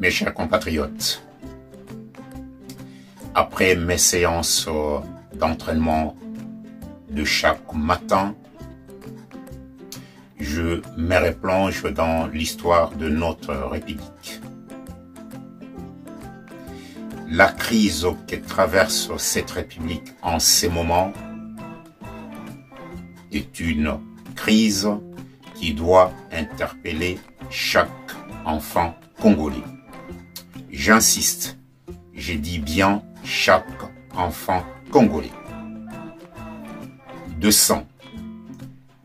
Mes chers compatriotes, après mes séances d'entraînement de chaque matin, je me replonge dans l'histoire de notre République. La crise que traverse cette République en ces moments est une crise qui doit interpeller chaque enfant congolais. J'insiste, j'ai dit bien chaque enfant congolais. De sang,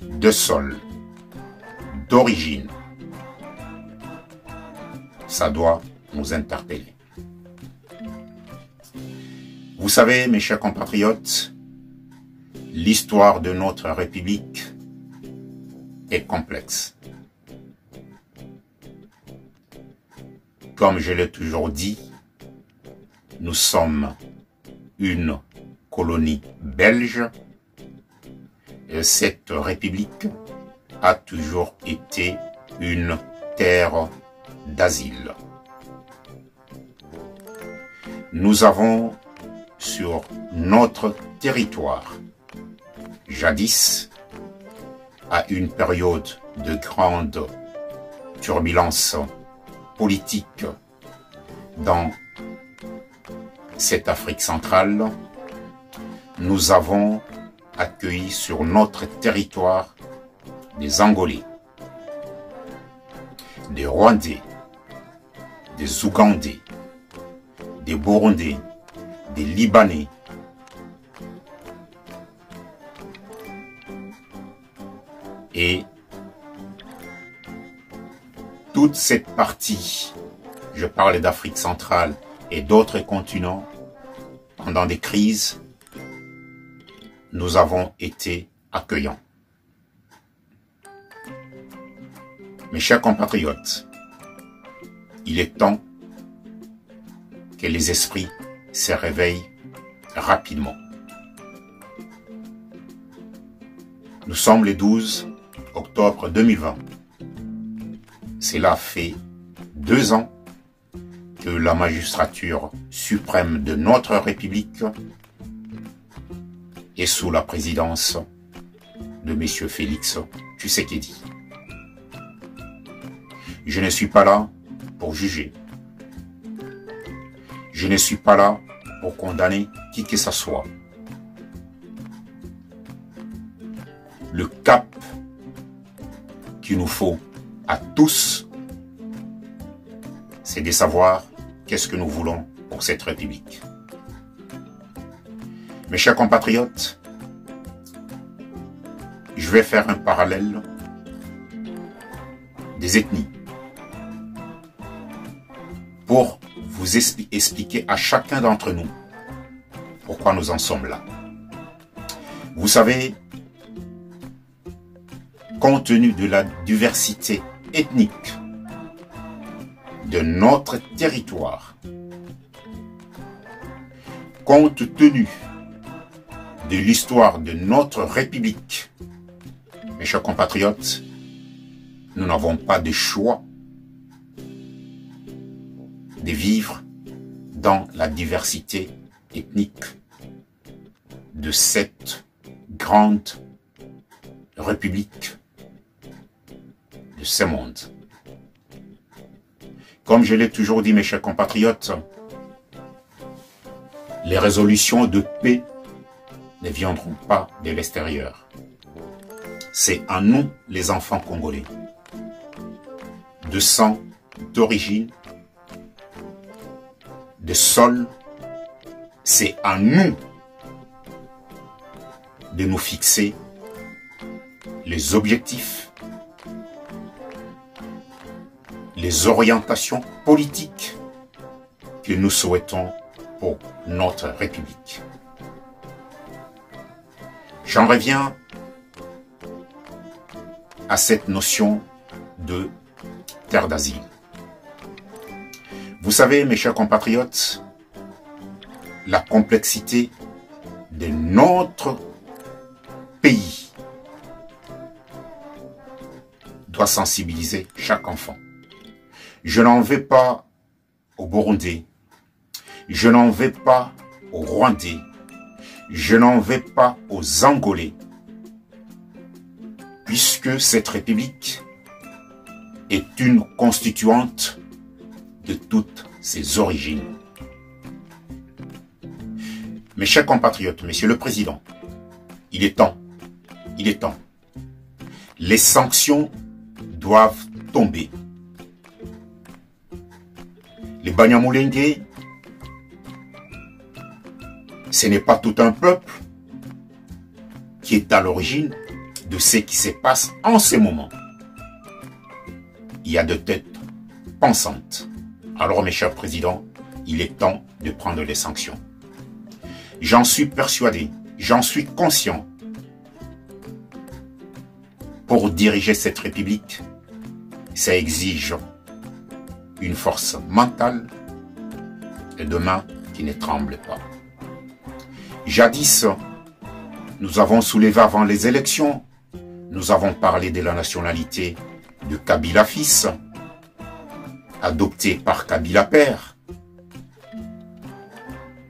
de sol, d'origine, ça doit nous interpeller. Vous savez, mes chers compatriotes, l'histoire de notre République est complexe. Comme je l'ai toujours dit, nous sommes une colonie belge et cette République a toujours été une terre d'asile. Nous avons sur notre territoire, jadis, à une période de grande turbulence politique dans cette Afrique centrale, nous avons accueilli sur notre territoire des Angolais, des Rwandais, des Ougandais, des Burundais, des Libanais, et toute cette partie, je parle d'Afrique centrale et d'autres continents, pendant des crises, nous avons été accueillants. Mes chers compatriotes, il est temps que les esprits se réveillent rapidement. Nous sommes le 12 octobre 2020. Cela fait 2 ans que la magistrature suprême de notre République est sous la présidence de M. Félix Tshisekedi. Je ne suis pas là pour juger. Je ne suis pas là pour condamner qui que ce soit. Le cap qu'il nous faut à tous, c'est de savoir qu'est-ce que nous voulons pour cette République. Mes chers compatriotes, je vais faire un parallèle des ethnies pour vous expliquer à chacun d'entre nous pourquoi nous en sommes là. Vous savez, compte tenu de la diversité ethnique de notre territoire, compte tenu de l'histoire de notre République, mes chers compatriotes, nous n'avons pas de choix de vivre dans la diversité ethnique de cette grande République de ce monde. Comme je l'ai toujours dit, mes chers compatriotes, les résolutions de paix ne viendront pas de l'extérieur. C'est à nous, les enfants congolais, de sang, d'origine, de sol, c'est à nous de nous fixer les objectifs, les orientations politiques que nous souhaitons pour notre République. J'en reviens à cette notion de terre d'asile. Vous savez, mes chers compatriotes, la complexité de notre pays doit sensibiliser chaque enfant. Je n'en veux pas aux Burundais, je n'en veux pas aux Rwandais, je n'en veux pas aux Angolais, puisque cette République est une constituante de toutes ses origines. Mes chers compatriotes, Monsieur le Président, il est temps. Les sanctions doivent tomber. Les Banyamulenge, ce n'est pas tout un peuple qui est à l'origine de ce qui se passe en ce moment. Il y a de têtes pensantes. Alors, mes chers présidents, il est temps de prendre les sanctions. J'en suis persuadé, j'en suis conscient. Pour diriger cette République, ça exige une force mentale et de mains qui ne tremblent pas. Jadis, nous avons soulevé avant les élections, nous avons parlé de la nationalité de Kabila fils, adoptée par Kabila père.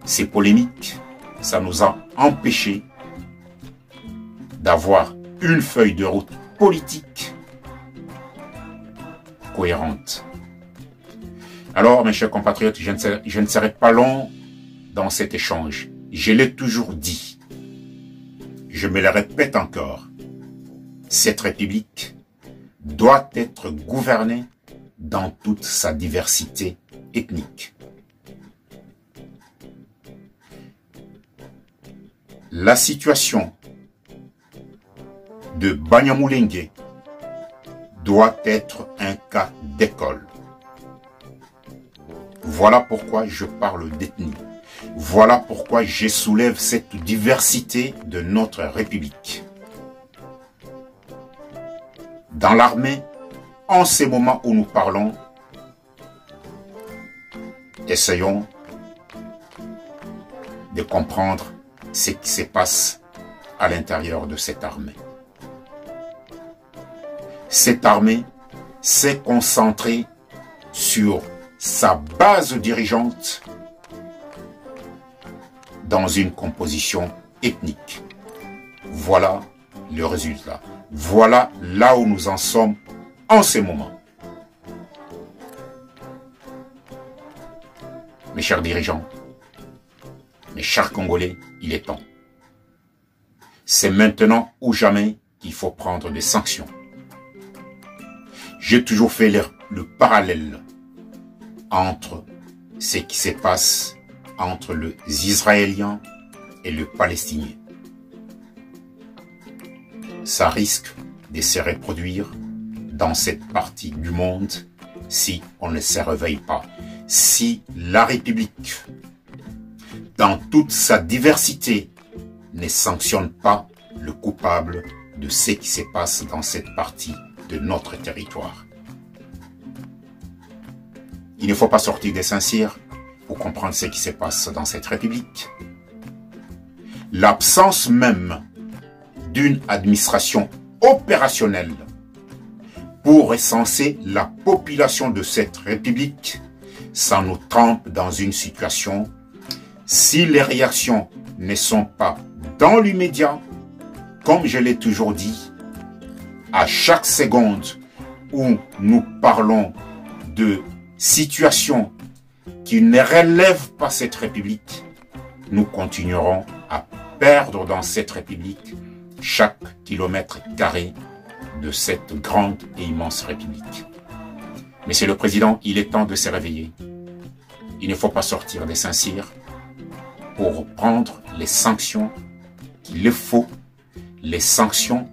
Ces polémiques, ça nous a empêchés d'avoir une feuille de route politique cohérente. Alors, mes chers compatriotes, je ne serai pas long dans cet échange. Je l'ai toujours dit. Je me le répète encore. Cette République doit être gouvernée dans toute sa diversité ethnique. La situation de Banyamulenge doit être un cas d'école. Voilà pourquoi je parle d'ethnie. Voilà pourquoi je soulève cette diversité de notre République. Dans l'armée, en ces moments où nous parlons, essayons de comprendre ce qui se passe à l'intérieur de cette armée. Cette armée s'est concentrée sur sa base dirigeante dans une composition ethnique. Voilà le résultat. Voilà là où nous en sommes en ce moment. Mes chers dirigeants, mes chers Congolais, il est temps. C'est maintenant ou jamais qu'il faut prendre des sanctions. J'ai toujours fait le parallèle entre ce qui se passe entre les Israéliens et les Palestiniens. Ça risque de se reproduire dans cette partie du monde si on ne se réveille pas. Si la République, dans toute sa diversité, ne sanctionne pas le coupable de ce qui se passe dans cette partie de notre territoire. Il ne faut pas sortir des Saint-Cyr pour comprendre ce qui se passe dans cette République. L'absence même d'une administration opérationnelle pour recenser la population de cette République, ça nous trempe dans une situation. Si les réactions ne sont pas dans l'immédiat, comme je l'ai toujours dit, à chaque seconde où nous parlons de situations qui ne relèvent pas cette République, nous continuerons à perdre dans cette République chaque kilomètre carré de cette grande et immense République. Monsieur le Président, il est temps de se réveiller. Il ne faut pas sortir des Saint-Cyr pour prendre les sanctions qu'il faut, les sanctions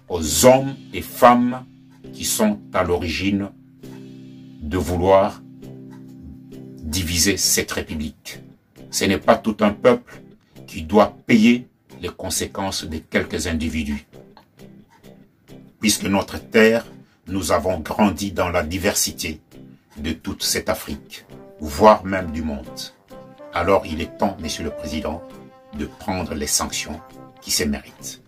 aux hommes et femmes qui sont à l'origine de vouloir diviser cette République. Ce n'est pas tout un peuple qui doit payer les conséquences de quelques individus. Puisque notre terre, nous avons grandi dans la diversité de toute cette Afrique, voire même du monde. Alors il est temps, Monsieur le Président, de prendre les sanctions qui se méritent.